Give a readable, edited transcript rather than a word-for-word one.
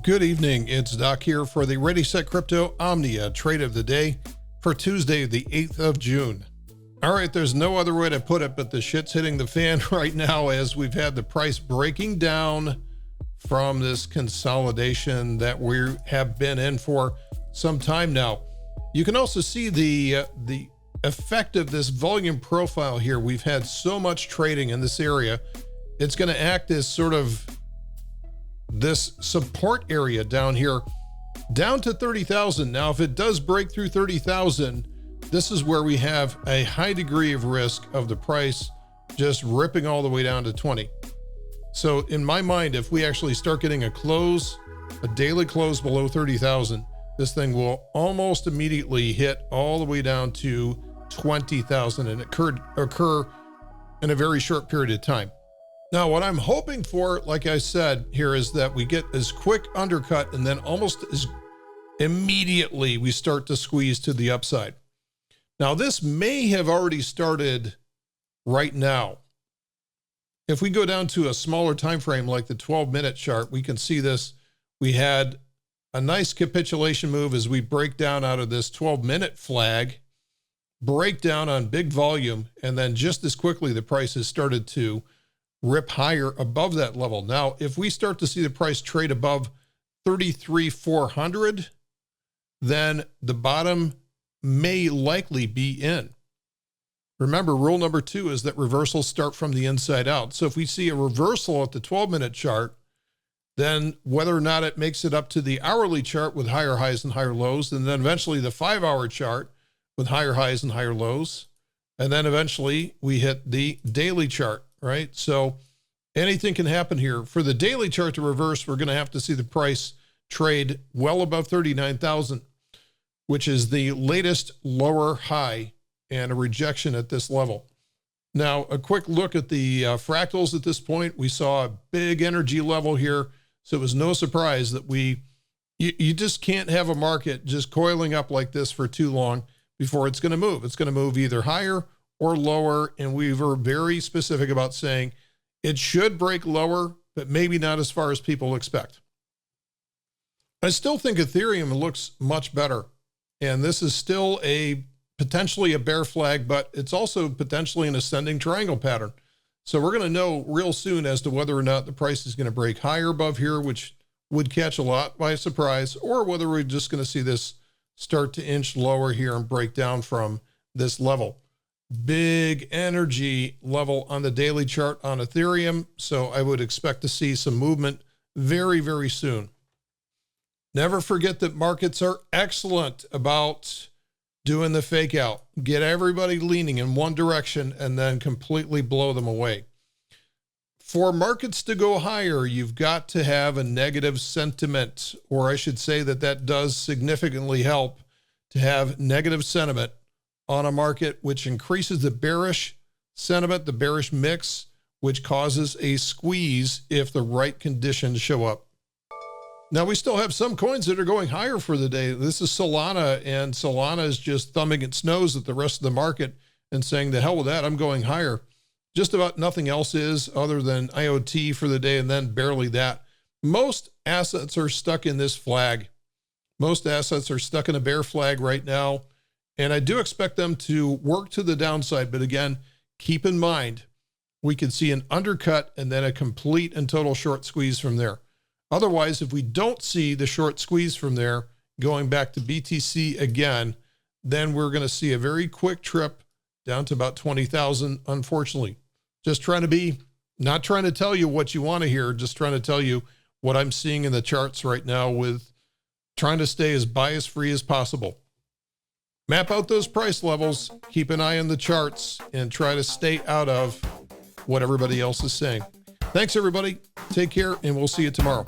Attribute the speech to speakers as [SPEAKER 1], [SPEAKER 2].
[SPEAKER 1] Good evening, it's Doc here for the ReadySetCrypto OMNIA trade of the day for Tuesday, the 8th of June. All right, there's no other way to put it, but the shit's hitting the fan right now as we've had the price breaking down from this consolidation that we have been in for some time now. You can also see the effect of this volume profile here. We've had so much trading in this area. It's going to act as sort of this support area down here, down to 30,000. Now, if it does break through 30,000, this is where we have a high degree of risk of the price just ripping all the way down to 20. So in my mind, if we actually start getting a daily close below 30,000, this thing will almost immediately hit all the way down to 20,000, and it could occur in a very short period of time. Now, what I'm hoping for, like I said here, is that we get this quick undercut and then almost as immediately we start to squeeze to the upside. Now, this may have already started right now. If we go down to a smaller time frame like the 12-minute chart, we can see this. We had a nice capitulation move as we break down out of this 12-minute flag, break down on big volume, and then just as quickly the price has started to rip higher above that level. Now, if we start to see the price trade above 33,400, then the bottom may likely be in. Remember, rule number 2 is that reversals start from the inside out. So if we see a reversal at the 12-minute chart, then whether or not it makes it up to the hourly chart with higher highs and higher lows, and then eventually the 5-hour chart with higher highs and higher lows, and then eventually we hit the daily chart, right? So anything can happen here. For the daily chart to reverse, we're going to have to see the price trade well above 39,000, which is the latest lower high and a rejection at this level. Now, a quick look at the fractals at this point. We saw a big energy level here, so it was no surprise that you just can't have a market just coiling up like this for too long before it's going to move. It's going to move either higher or lower, and we were very specific about saying it should break lower, but maybe not as far as people expect. I still think Ethereum looks much better, and this is still potentially a bear flag, but it's also potentially an ascending triangle pattern. So we're going to know real soon as to whether or not the price is going to break higher above here, which would catch a lot by surprise, or whether we're just going to see this start to inch lower here and break down from this level. Big energy level on the daily chart on Ethereum, so I would expect to see some movement very, very soon. Never forget that markets are excellent about doing the fake out. Get everybody leaning in one direction and then completely blow them away. For markets to go higher, you've got to have a negative sentiment, or I should say that does significantly help to have negative sentiment on a market, which increases the bearish sentiment, the bearish mix, which causes a squeeze if the right conditions show up. Now, we still have some coins that are going higher for the day. This is Solana, and Solana is just thumbing its nose at the rest of the market and saying, the hell with that, I'm going higher. Just about nothing else is other than IoT for the day, and then barely that. Most assets are stuck in this flag. Most assets are stuck in a bear flag right now. And I do expect them to work to the downside. But again, keep in mind, we could see an undercut and then a complete and total short squeeze from there. Otherwise, if we don't see the short squeeze from there, going back to BTC again, then we're going to see a very quick trip down to about 20,000, unfortunately. Just not trying to tell you what you want to hear, just trying to tell you what I'm seeing in the charts right now, with trying to stay as bias free as possible. Map out those price levels, keep an eye on the charts, and try to stay out of what everybody else is saying. Thanks, everybody. Take care, and we'll see you tomorrow.